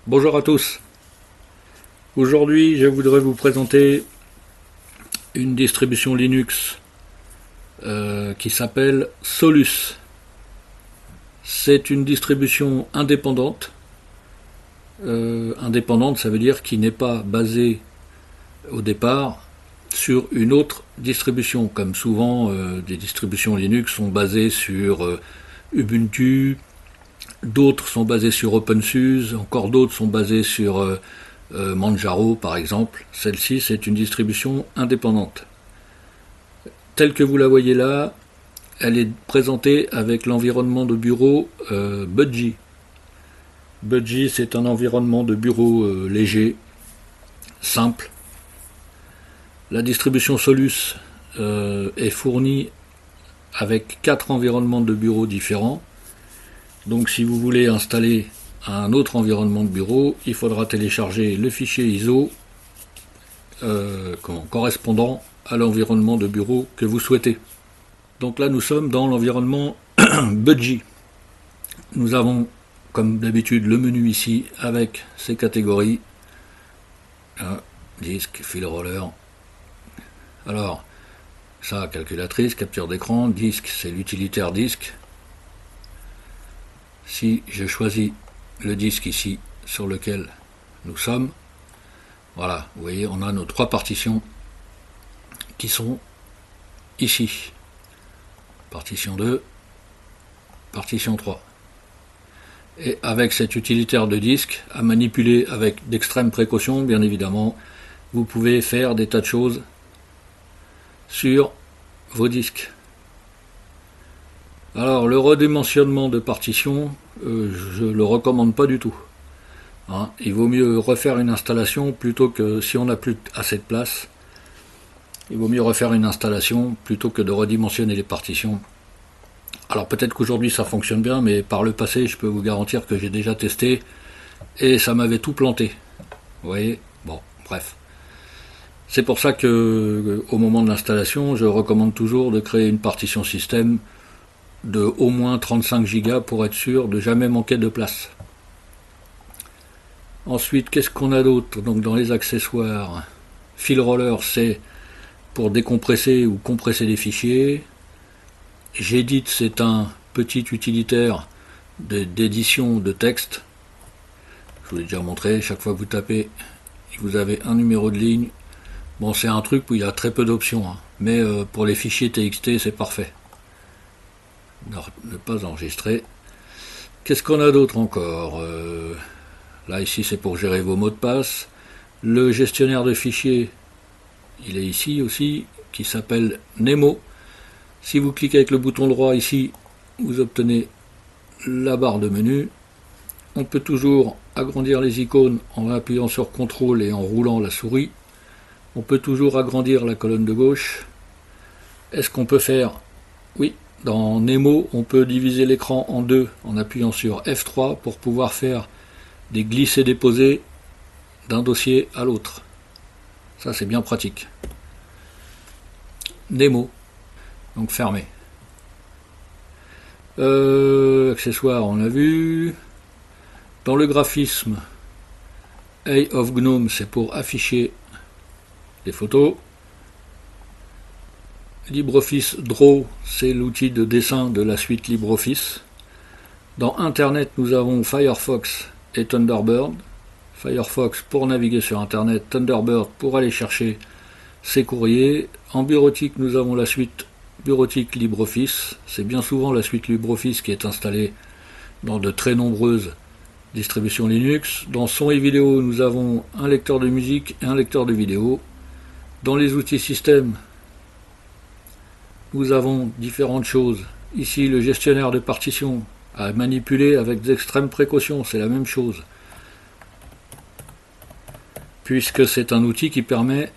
Bonjour à tous. Aujourd'hui, je voudrais vous présenter une distribution Linux qui s'appelle Solus. C'est une distribution indépendante. Indépendante, ça veut dire qui n'est pas basée au départ sur une autre distribution, comme souvent des distributions Linux sont basées sur Ubuntu, d'autres sont basées sur OpenSUSE, encore d'autres sont basées sur Manjaro par exemple. Celle-ci, c'est une distribution indépendante. Telle que vous la voyez là, elle est présentée avec l'environnement de bureau Budgie. Budgie, c'est un environnement de bureau léger, simple. La distribution Solus est fournie avec 4 environnements de bureau différents. Donc si vous voulez installer un autre environnement de bureau, il faudra télécharger le fichier ISO correspondant à l'environnement de bureau que vous souhaitez. Donc là nous sommes dans l'environnement Budgie. Nous avons comme d'habitude le menu ici avec ses catégories. Disque, fil roller. Alors, ça, calculatrice, capture d'écran, disque, c'est l'utilitaire disque. Si je choisis le disque ici sur lequel nous sommes, voilà, vous voyez, on a nos 3 partitions qui sont ici. Partition 2, partition 3. Et avec cet utilitaire de disque, à manipuler avec d'extrême précaution, bien évidemment, vous pouvez faire des tas de choses sur vos disques. Alors, le redimensionnement de partition, je le recommande pas du tout. Il vaut mieux refaire une installation plutôt que, si on n'a plus assez de place, il vaut mieux refaire une installation plutôt que de redimensionner les partitions. Alors peut-être qu'aujourd'hui ça fonctionne bien, mais par le passé, je peux vous garantir que j'ai déjà testé et ça m'avait tout planté. Vous voyez ? Bon, bref. C'est pour ça que, au moment de l'installation, je recommande toujours de créer une partition système de au moins 35 Go pour être sûr de jamais manquer de place. Ensuite, qu'est-ce qu'on a d'autre ? Donc dans les accessoires, fil roller, c'est pour décompresser ou compresser les fichiers. Gedit, c'est un petit utilitaire d'édition de texte. Je vous l'ai déjà montré, chaque fois que vous tapez, vous avez un numéro de ligne. Bon, c'est un truc où il y a très peu d'options, mais pour les fichiers TXT, c'est parfait. Ne pas enregistrer. Qu'est-ce qu'on a d'autre encore ? Là, ici, c'est pour gérer vos mots de passe. Le gestionnaire de fichiers, il est ici aussi, qui s'appelle Nemo. Si vous cliquez avec le bouton droit ici, vous obtenez la barre de menu. On peut toujours agrandir les icônes en appuyant sur CTRL et en roulant la souris. On peut toujours agrandir la colonne de gauche. Est-ce qu'on peut faire ? Oui, dans Nemo, on peut diviser l'écran en deux en appuyant sur F3 pour pouvoir faire des glisser-déposer d'un dossier à l'autre. Ça, c'est bien pratique. Nemo. Donc fermé. Accessoires, on l'a vu. Dans le graphisme, Eye of Gnome, c'est pour afficher les photos. LibreOffice Draw, c'est l'outil de dessin de la suite LibreOffice. Dans Internet, nous avons Firefox et Thunderbird. Firefox pour naviguer sur Internet, Thunderbird pour aller chercher ses courriers. En bureautique, nous avons la suite bureautique LibreOffice. C'est bien souvent la suite LibreOffice qui est installée dans de très nombreuses distributions Linux. Dans son et vidéo, nous avons un lecteur de musique et un lecteur de vidéo. Dans les outils système, nous avons différentes choses. Ici, le gestionnaire de partition à manipuler avec d'extrêmes précautions, c'est la même chose. Puisque c'est un outil qui permet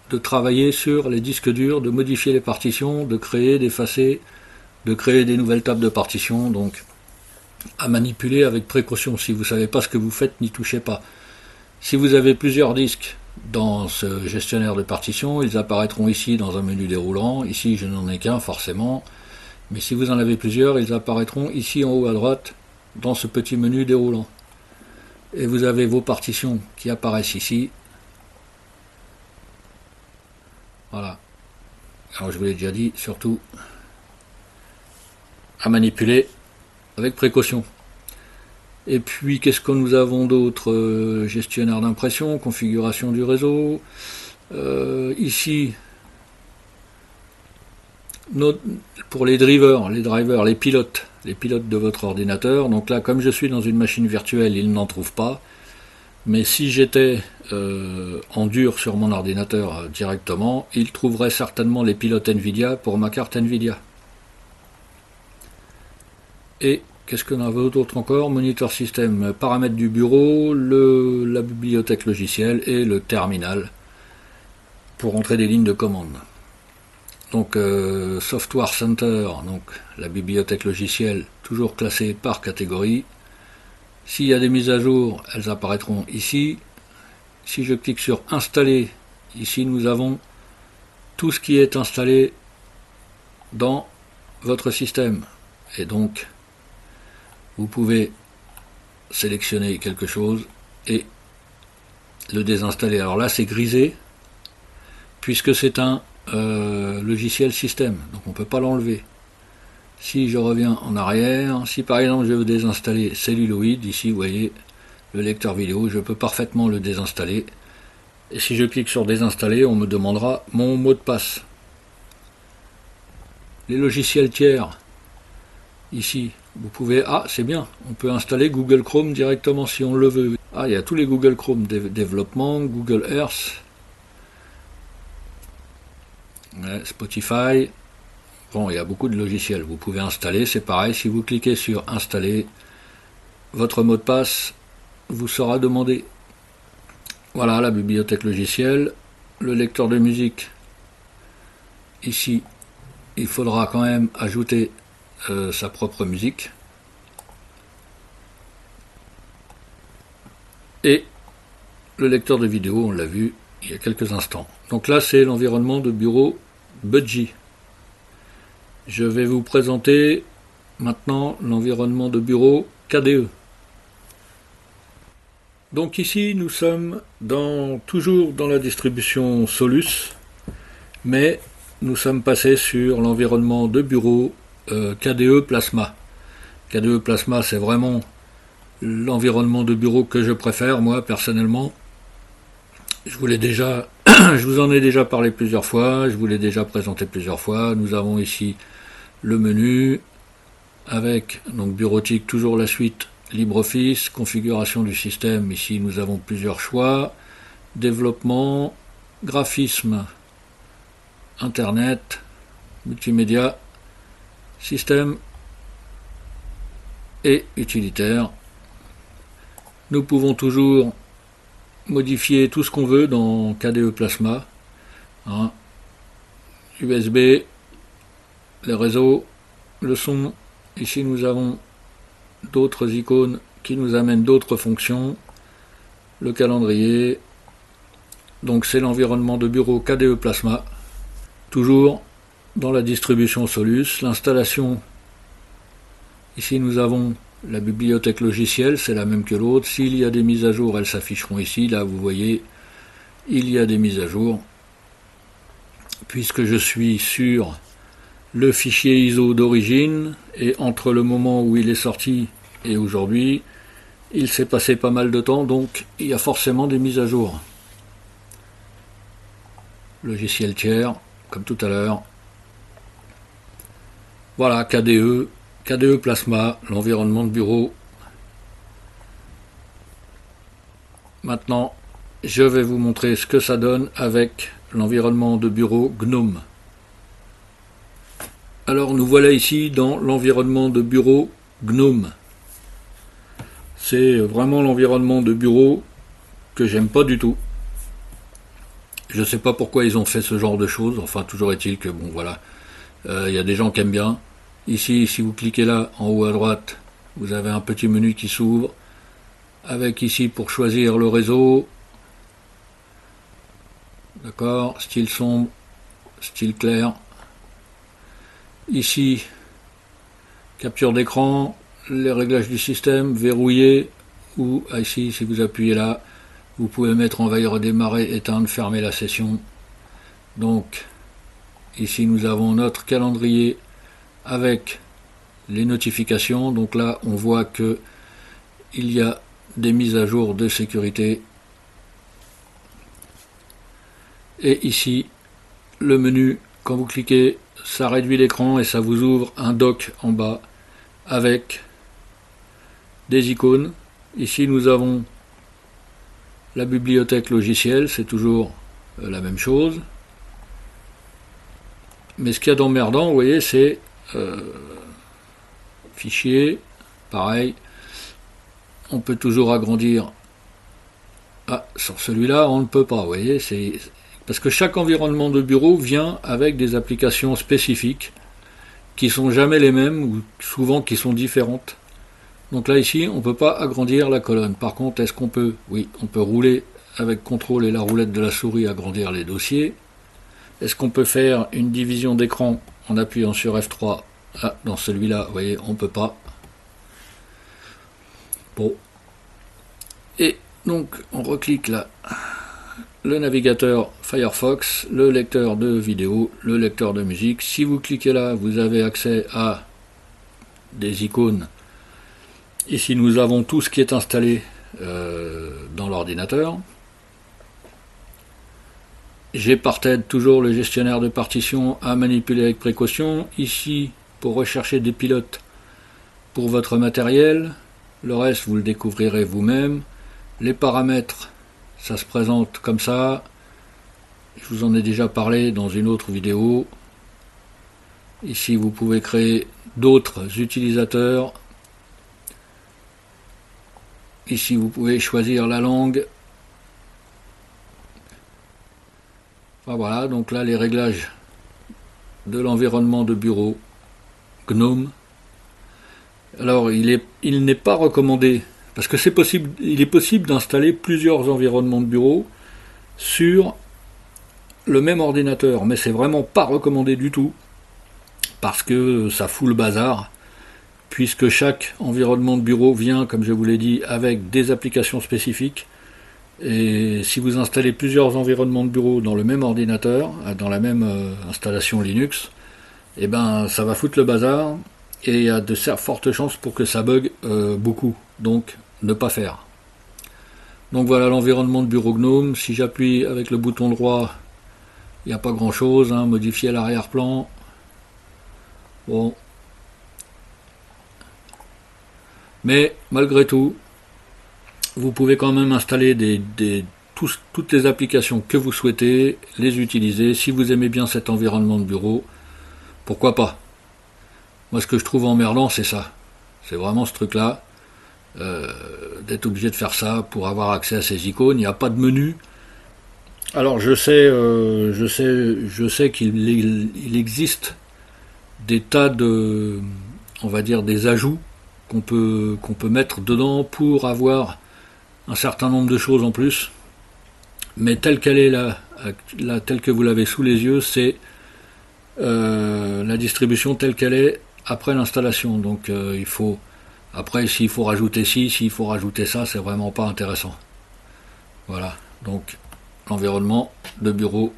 de travailler sur les disques durs, de modifier les partitions, de créer, d'effacer, de créer des nouvelles tables de partition, donc à manipuler avec précaution. Si vous ne savez pas ce que vous faites, n'y touchez pas. Si vous avez plusieurs disques dans ce gestionnaire de partition, ils apparaîtront ici dans un menu déroulant. Ici, je n'en ai qu'un forcément, mais si vous en avez plusieurs, ils apparaîtront ici en haut à droite dans ce petit menu déroulant. et vous avez vos partitions qui apparaissent ici. Voilà. Alors je vous l'ai déjà dit, surtout à manipuler avec précaution. Et puis qu'est-ce que nous avons d'autre? Gestionnaire d'impression, configuration du réseau. Ici, pour les drivers, les pilotes de votre ordinateur. Donc là, comme je suis dans une machine virtuelle, il n'en trouve pas. Mais si j'étais en dur sur mon ordinateur directement, il trouverait certainement les pilotes NVIDIA pour ma carte NVIDIA. Et qu'est-ce qu'on a d'autre encore? Moniteur système, paramètres du bureau, la bibliothèque logicielle et le terminal pour entrer des lignes de commande. Donc Software Center, donc la bibliothèque logicielle, toujours classée par catégorie. S'il y a des mises à jour, elles apparaîtront ici. Si je clique sur Installer, ici nous avons tout ce qui est installé dans votre système. Et donc, vous pouvez sélectionner quelque chose et le désinstaller. Alors là, c'est grisé, puisque c'est un logiciel système, donc on ne peut pas l'enlever. Si je reviens en arrière, si par exemple je veux désinstaller Celluloid, ici vous voyez le lecteur vidéo, je peux parfaitement le désinstaller. Et si je clique sur désinstaller, on me demandera mon mot de passe. Les logiciels tiers, ici, vous pouvez... Ah, c'est bien, on peut installer Google Chrome directement si on le veut. Ah, il y a tous les Google Chrome, développement, Google Earth, Spotify. Bon, il y a beaucoup de logiciels, vous pouvez installer, c'est pareil, si vous cliquez sur installer, votre mot de passe vous sera demandé. Voilà la bibliothèque logicielle, le lecteur de musique. Ici, il faudra quand même ajouter sa propre musique. Et le lecteur de vidéo, on l'a vu il y a quelques instants. Donc là, c'est l'environnement de bureau Budgie. Je vais vous présenter maintenant l'environnement de bureau KDE. Donc ici, nous sommes toujours dans la distribution Solus, mais nous sommes passés sur l'environnement de bureau KDE Plasma. KDE Plasma, c'est vraiment l'environnement de bureau que je préfère, moi, personnellement. Je vous en ai déjà parlé plusieurs fois, je vous l'ai déjà présenté plusieurs fois. Nous avons ici le menu avec donc bureautique, toujours la suite LibreOffice, configuration du système, ici nous avons plusieurs choix, développement, graphisme, internet, multimédia, système et utilitaire. Nous pouvons toujours modifier tout ce qu'on veut dans KDE Plasma, USB, les réseaux, le son. Ici nous avons d'autres icônes qui nous amènent d'autres fonctions, le calendrier. Donc c'est l'environnement de bureau KDE Plasma, toujours dans la distribution Solus. L'installation, ici nous avons la bibliothèque logicielle, c'est la même que l'autre. S'il y a des mises à jour, elles s'afficheront ici. Là vous voyez, il y a des mises à jour. Puisque je suis sur le fichier ISO d'origine, et entre le moment où il est sorti et aujourd'hui, il s'est passé pas mal de temps, donc il y a forcément des mises à jour. Logiciel tiers, comme tout à l'heure. Voilà, KDE Plasma, l'environnement de bureau. Maintenant, je vais vous montrer ce que ça donne avec l'environnement de bureau GNOME. Alors nous voilà ici dans l'environnement de bureau GNOME. C'est vraiment l'environnement de bureau que j'aime pas du tout. Je sais pas pourquoi ils ont fait ce genre de choses, enfin toujours est-il que bon voilà, y a des gens qui aiment bien. Ici, si vous cliquez là, en haut à droite, vous avez un petit menu qui s'ouvre, avec ici pour choisir le réseau, d'accord, style sombre, style clair. Ici, capture d'écran, les réglages du système, verrouillé ou ici, si vous appuyez là, vous pouvez mettre en veille redémarrer, éteindre, fermer la session. Donc ici nous avons notre calendrier avec les notifications. Donc là on voit que il y a des mises à jour de sécurité. Et ici le menu, quand vous cliquez, ça réduit l'écran et ça vous ouvre un dock en bas avec des icônes. Ici nous avons la bibliothèque logicielle, c'est toujours la même chose. Mais ce qu'il y a d'emmerdant, vous voyez, c'est fichier, pareil. On peut toujours agrandir. Ah, sur celui-là, on ne peut pas, vous voyez, c'est parce que chaque environnement de bureau vient avec des applications spécifiques qui sont jamais les mêmes ou souvent qui sont différentes. Donc là ici, on ne peut pas agrandir la colonne. Par contre, est-ce qu'on peut? Oui, on peut rouler avec CTRL et la roulette de la souris, agrandir les dossiers. Est-ce qu'on peut faire une division d'écran en appuyant sur F3? Ah, dans celui-là, vous voyez, on ne peut pas. Bon. Et donc, on reclique là. Le navigateur Firefox, le lecteur de vidéo, le lecteur de musique. Si vous cliquez là, vous avez accès à des icônes. Ici, nous avons tout ce qui est installé dans l'ordinateur. J'ai Parted, toujours le gestionnaire de partition à manipuler avec précaution. Ici, pour rechercher des pilotes pour votre matériel. Le reste, vous le découvrirez vous-même. Les paramètres, ça se présente comme ça. Je vous en ai déjà parlé dans une autre vidéo. Ici, vous pouvez créer d'autres utilisateurs. Ici, vous pouvez choisir la langue. Voilà, donc là, les réglages de l'environnement de bureau GNOME. Alors, il n'est pas recommandé, parce que c'est possible, il est possible d'installer plusieurs environnements de bureau sur le même ordinateur, mais c'est vraiment pas recommandé du tout, parce que ça fout le bazar, puisque chaque environnement de bureau vient, comme je vous l'ai dit, avec des applications spécifiques. Et si vous installez plusieurs environnements de bureau dans le même ordinateur, dans la même installation Linux, et ben ça va foutre le bazar et il y a de fortes chances pour que ça bug beaucoup. Donc ne pas faire. Donc voilà l'environnement de bureau GNOME. Si j'appuie avec le bouton droit, il n'y a pas grand chose. Modifier l'arrière-plan. Bon. Mais malgré tout, vous pouvez quand même installer toutes les applications que vous souhaitez, les utiliser. Si vous aimez bien cet environnement de bureau, pourquoi pas? Moi, ce que je trouve emmerdant, c'est ça. C'est vraiment ce truc-là, d'être obligé de faire ça pour avoir accès à ces icônes. Il n'y a pas de menu. Alors, je sais qu'il existe des tas de, on va dire, des ajouts qu'on peut mettre dedans pour avoir un certain nombre de choses en plus, mais telle qu'elle est là, telle que vous l'avez sous les yeux, c'est la distribution telle qu'elle est après l'installation. Donc il faut, après s'il faut rajouter ci, s'il faut rajouter ça, c'est vraiment pas intéressant. Voilà, donc l'environnement de bureau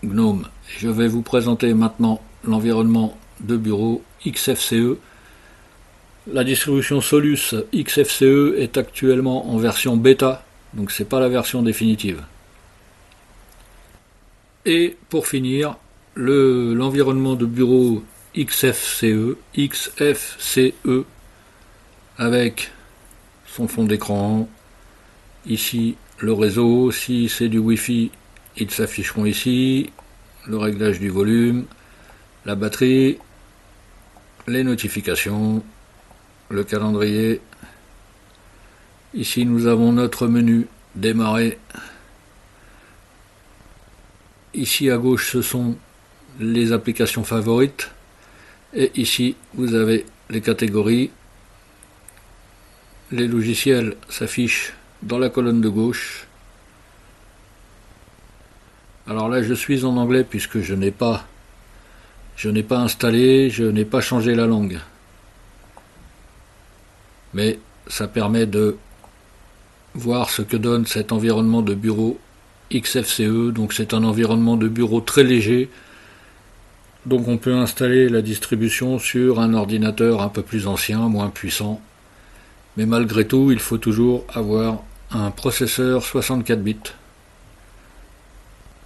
GNOME. Je vais vous présenter maintenant l'environnement de bureau XFCE. La distribution Solus XFCE est actuellement en version bêta, donc c'est pas la version définitive. Et pour finir, l'environnement de bureau XFCE avec son fond d'écran, ici le réseau, si c'est du Wi-Fi, ils s'afficheront ici, le réglage du volume, la batterie, les notifications, le calendrier. Ici nous avons notre menu démarrer. Ici à gauche ce sont les applications favorites. Et ici vous avez les catégories. Les logiciels s'affichent dans la colonne de gauche. Alors là je suis en anglais puisque je n'ai pas installé, je n'ai pas changé la langue. Mais ça permet de voir ce que donne cet environnement de bureau XFCE. Donc c'est un environnement de bureau très léger. Donc on peut installer la distribution sur un ordinateur un peu plus ancien, moins puissant. Mais malgré tout, il faut toujours avoir un processeur 64 bits.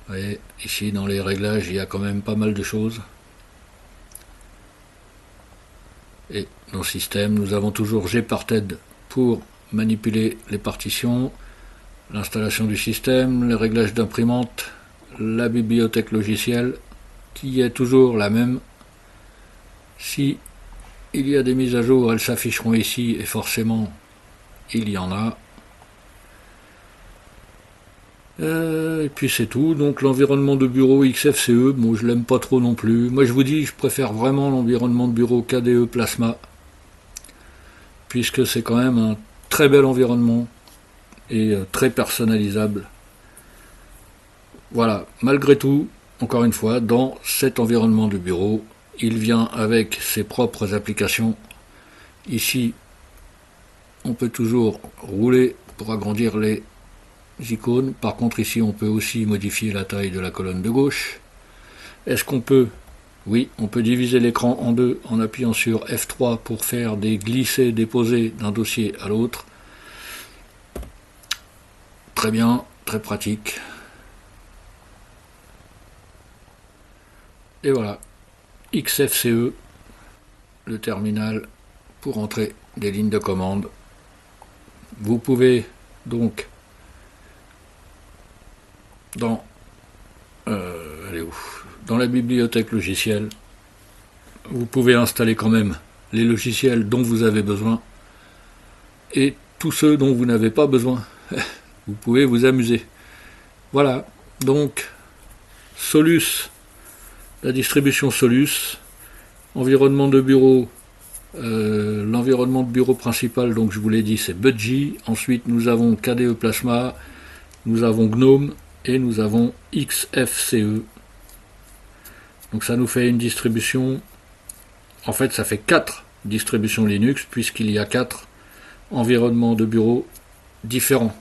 Vous voyez, ici dans les réglages, il y a quand même pas mal de choses. Et dans le système, nous avons toujours Gparted pour manipuler les partitions, l'installation du système, les réglages d'imprimante, la bibliothèque logicielle, qui est toujours la même. Si il y a des mises à jour, elles s'afficheront ici, et forcément, il y en a. Et puis c'est tout. Donc l'environnement de bureau XFCE, bon, je l'aime pas trop non plus. Moi je vous dis, je préfère vraiment l'environnement de bureau KDE Plasma, puisque c'est quand même un très bel environnement et très personnalisable. Voilà, malgré tout, encore une fois, dans cet environnement de bureau, il vient avec ses propres applications. Ici, on peut toujours rouler pour agrandir les icônes. Par contre, ici, on peut aussi modifier la taille de la colonne de gauche. Est-ce qu'on peut? Oui, on peut diviser l'écran en deux en appuyant sur F3 pour faire des glisser-déposer d'un dossier à l'autre. Très bien, très pratique. Et voilà, XFCE, le terminal pour entrer des lignes de commande. Vous pouvez donc dans la bibliothèque logicielle, vous pouvez installer quand même les logiciels dont vous avez besoin et tous ceux dont vous n'avez pas besoin. Vous pouvez vous amuser. Voilà, donc Solus, la distribution Solus, environnement de bureau, l'environnement de bureau principal, donc je vous l'ai dit, c'est Budgie. Ensuite nous avons KDE Plasma, nous avons GNOME et nous avons XFCE. Donc ça nous fait une distribution, en fait ça fait 4 distributions Linux, puisqu'il y a 4 environnements de bureau différents.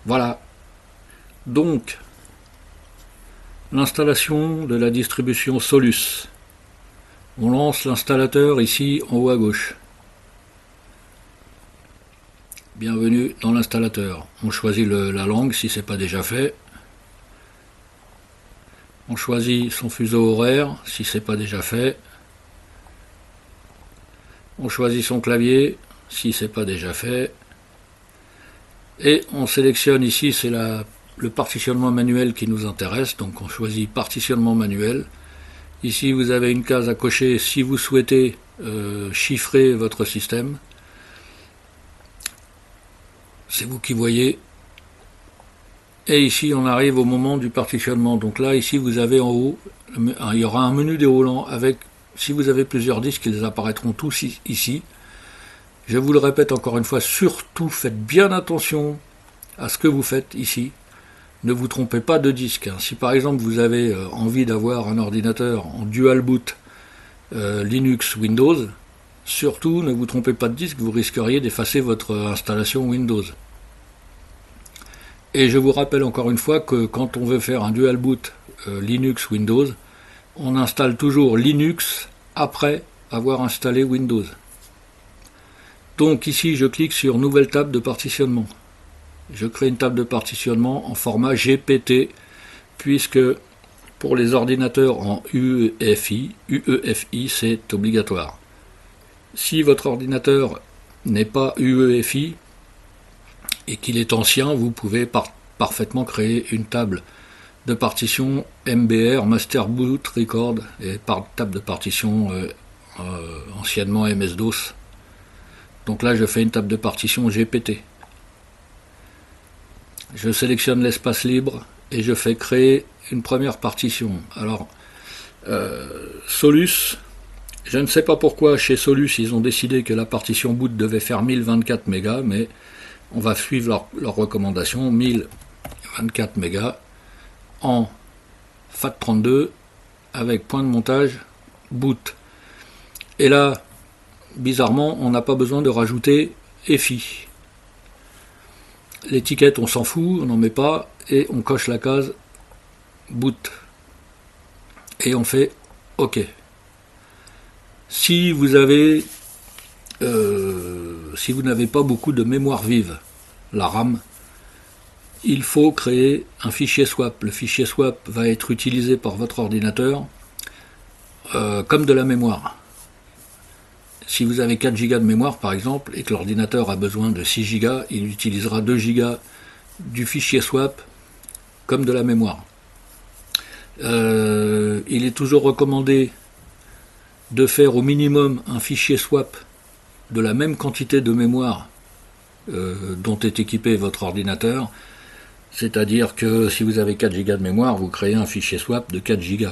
Voilà. Donc, l'installation de la distribution Solus. On lance l'installateur ici en haut à gauche. Bienvenue dans l'installateur. On choisit la langue si ce n'est pas déjà fait. On choisit son fuseau horaire si ce n'est pas déjà fait. On choisit son clavier si ce n'est pas déjà fait. Et on sélectionne ici, c'est le partitionnement manuel qui nous intéresse. Donc on choisit partitionnement manuel. Ici vous avez une case à cocher si vous souhaitez chiffrer votre système. C'est vous qui voyez. Et ici on arrive au moment du partitionnement. Donc là ici vous avez en haut, il y aura un menu déroulant avec, si vous avez plusieurs disques, ils apparaîtront tous ici. Je vous le répète encore une fois, surtout faites bien attention à ce que vous faites ici. Ne vous trompez pas de disque. Si par exemple vous avez envie d'avoir un ordinateur en dual boot Linux Windows, surtout ne vous trompez pas de disque, vous risqueriez d'effacer votre installation Windows. Et je vous rappelle encore une fois que quand on veut faire un dual boot Linux Windows, on installe toujours Linux après avoir installé Windows. Donc ici je clique sur nouvelle table de partitionnement. Je crée une table de partitionnement en format GPT, puisque pour les ordinateurs en UEFI c'est obligatoire. Si votre ordinateur n'est pas UEFI et qu'il est ancien, vous pouvez parfaitement créer une table de partition MBR, Master Boot Record, et table de partition anciennement MS-DOS. Donc là je fais une table de partition GPT. Je sélectionne l'espace libre et je fais créer une première partition. Alors, Solus, je ne sais pas pourquoi chez Solus ils ont décidé que la partition boot devait faire 1024 mégas, mais on va suivre leur recommandation, 1024 mégas en FAT32 avec point de montage boot. Et là, bizarrement, on n'a pas besoin de rajouter EFI. L'étiquette, on s'en fout, on n'en met pas, et on coche la case boot. Et on fait OK. Si vous n'avez pas beaucoup de mémoire vive, la RAM, il faut créer un fichier swap. Le fichier swap va être utilisé par votre ordinateur comme de la mémoire. Si vous avez 4 Go de mémoire par exemple, et que l'ordinateur a besoin de 6 Go, il utilisera 2 Go du fichier swap comme de la mémoire. Il est toujours recommandé de faire au minimum un fichier swap de la même quantité de mémoire dont est équipé votre ordinateur, c'est-à-dire que si vous avez 4 Go de mémoire, vous créez un fichier swap de 4 Go.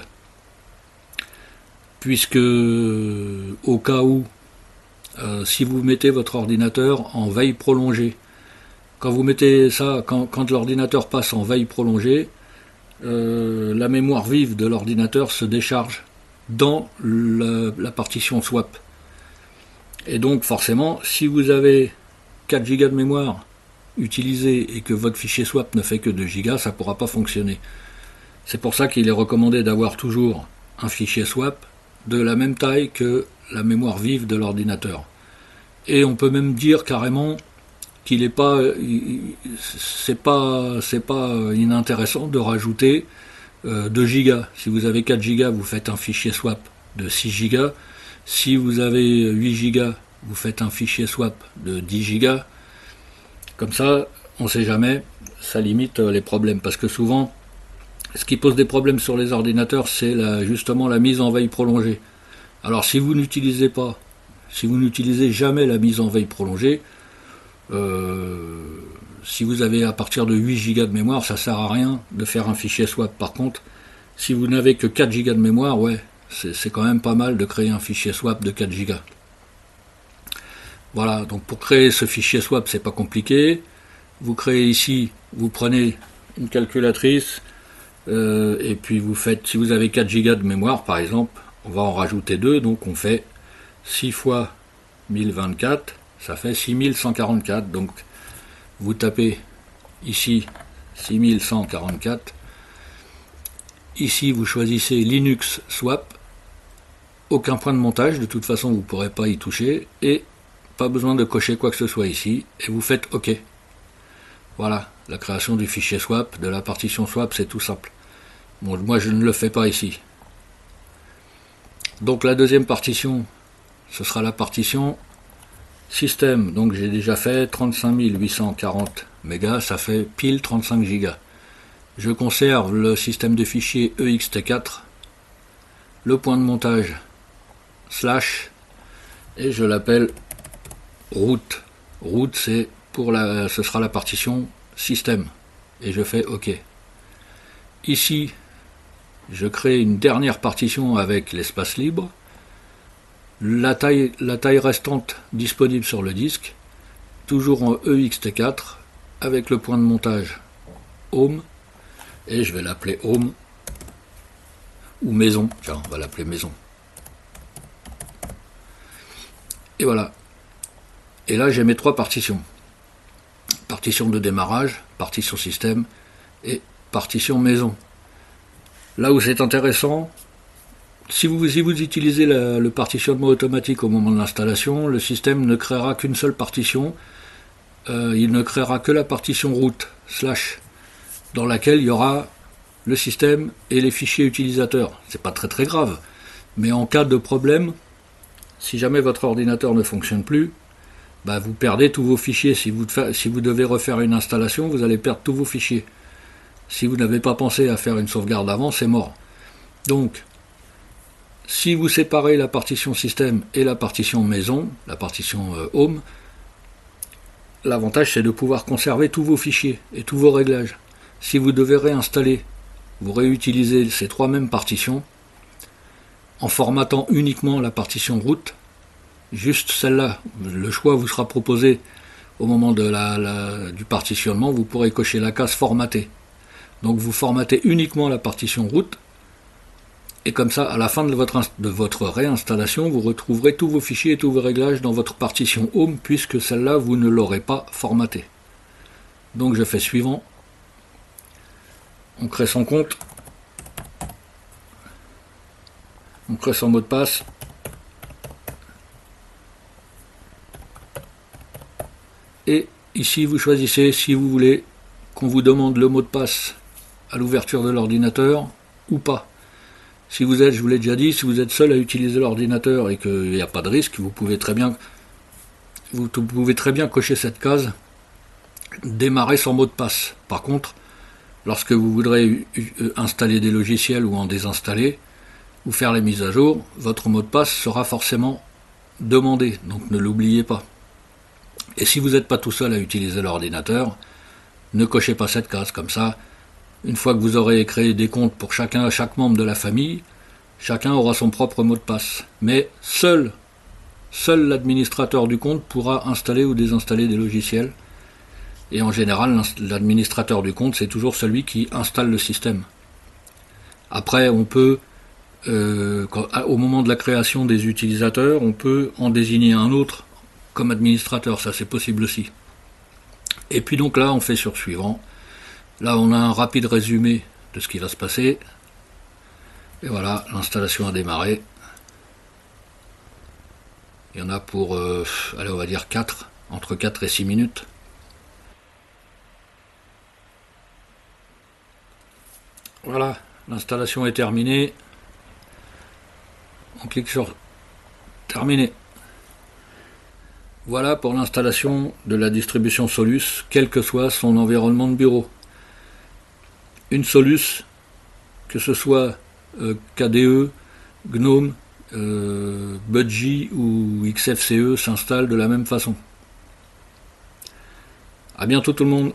Puisque au cas où, si vous mettez votre ordinateur en veille prolongée, quand vous mettez ça, quand l'ordinateur passe en veille prolongée, la mémoire vive de l'ordinateur se décharge dans la partition swap. Et donc forcément, si vous avez 4 Go de mémoire utilisée et que votre fichier swap ne fait que 2 Go, ça ne pourra pas fonctionner. C'est pour ça qu'il est recommandé d'avoir toujours un fichier swap de la même taille que la mémoire vive de l'ordinateur. Et on peut même dire carrément qu'il n'est pas, c'est pas inintéressant de rajouter 2 Go. Si vous avez 4 Go, vous faites un fichier swap de 6 Go. Si vous avez 8 Go, vous faites un fichier swap de 10 Go. Comme ça, on ne sait jamais, ça limite les problèmes. Parce que souvent, ce qui pose des problèmes sur les ordinateurs, c'est justement la mise en veille prolongée. Alors si vous n'utilisez jamais la mise en veille prolongée, si vous avez à partir de 8 Go de mémoire, ça ne sert à rien de faire un fichier swap. Par contre, si vous n'avez que 4 Go de mémoire, ouais, c'est quand même pas mal de créer un fichier swap de 4 Go. Voilà, donc pour créer ce fichier swap, c'est pas compliqué. Vous créez ici, vous prenez une calculatrice, et puis vous faites, si vous avez 4 Go de mémoire par exemple, on va en rajouter 2, donc on fait 6 fois 1024, ça fait 6144, donc vous tapez ici 6144, ici vous choisissez Linux Swap, aucun point de montage, de toute façon vous ne pourrez pas y toucher, et pas besoin de cocher quoi que ce soit ici, et vous faites OK. Voilà, la création du fichier swap, de la partition swap, c'est tout simple. Bon, moi je ne le fais pas ici. Donc la deuxième partition, ce sera la partition système. Donc j'ai déjà fait 35 840 mégas, ça fait pile 35 gigas. Je conserve le système de fichiers ext4, le point de montage slash, et je l'appelle root. Root, c'est ce sera la partition système. Et je fais OK. Ici, je crée une dernière partition avec l'espace libre. La taille restante disponible sur le disque, toujours en ext4, avec le point de montage home, et je vais l'appeler home, ou maison, tiens, on va l'appeler maison. Et voilà. Et là, j'ai mes 3 partitions. Partition de démarrage, partition système et partition maison. Là où c'est intéressant, si vous utilisez le partitionnement automatique au moment de l'installation, le système ne créera qu'une seule partition. Il ne créera que la partition root / dans laquelle il y aura le système et les fichiers utilisateurs. C'est pas très très grave, mais en cas de problème, si jamais votre ordinateur ne fonctionne plus, bah vous perdez tous vos fichiers. Si vous devez refaire une installation, vous allez perdre tous vos fichiers. Si vous n'avez pas pensé à faire une sauvegarde avant, c'est mort. Donc, si vous séparez la partition système et la partition maison, la partition home, l'avantage c'est de pouvoir conserver tous vos fichiers et tous vos réglages. Si vous devez réinstaller, vous réutilisez ces 3 mêmes partitions en formatant uniquement la partition root, juste celle-là. Le choix vous sera proposé au moment du partitionnement, vous pourrez cocher la case formater. Donc vous formatez uniquement la partition root, et comme ça, à la fin de votre réinstallation, vous retrouverez tous vos fichiers et tous vos réglages dans votre partition home, puisque celle-là, vous ne l'aurez pas formatée. Donc je fais suivant. On crée son compte. On crée son mot de passe. Et ici vous choisissez si vous voulez qu'on vous demande le mot de passe à l'ouverture de l'ordinateur ou pas. Si vous êtes, je vous l'ai déjà dit, si vous êtes seul à utiliser l'ordinateur et qu'il n'y a pas de risque, vous pouvez très bien cocher cette case, démarrer sans mot de passe. Par contre, lorsque vous voudrez installer des logiciels ou en désinstaller, ou faire les mises à jour, votre mot de passe sera forcément demandé, donc ne l'oubliez pas. Et si vous n'êtes pas tout seul à utiliser l'ordinateur, ne cochez pas cette case, comme ça, une fois que vous aurez créé des comptes pour chaque membre de la famille, chacun aura son propre mot de passe. Mais seul l'administrateur du compte pourra installer ou désinstaller des logiciels. Et en général, l'administrateur du compte, c'est toujours celui qui installe le système. Après, on peut, au moment de la création des utilisateurs, on peut en désigner un autre comme administrateur, ça c'est possible aussi. Et puis donc là, on fait sur suivant. Là, on a un rapide résumé de ce qui va se passer. Et voilà, l'installation a démarré. Il y en a pour, allez, on va dire entre 4 et 6 minutes. Voilà, l'installation est terminée. On clique sur terminer. Voilà pour l'installation de la distribution Solus, quel que soit son environnement de bureau. Une Solus, que ce soit KDE, GNOME, Budgie ou XFCE, s'installe de la même façon. A bientôt tout le monde.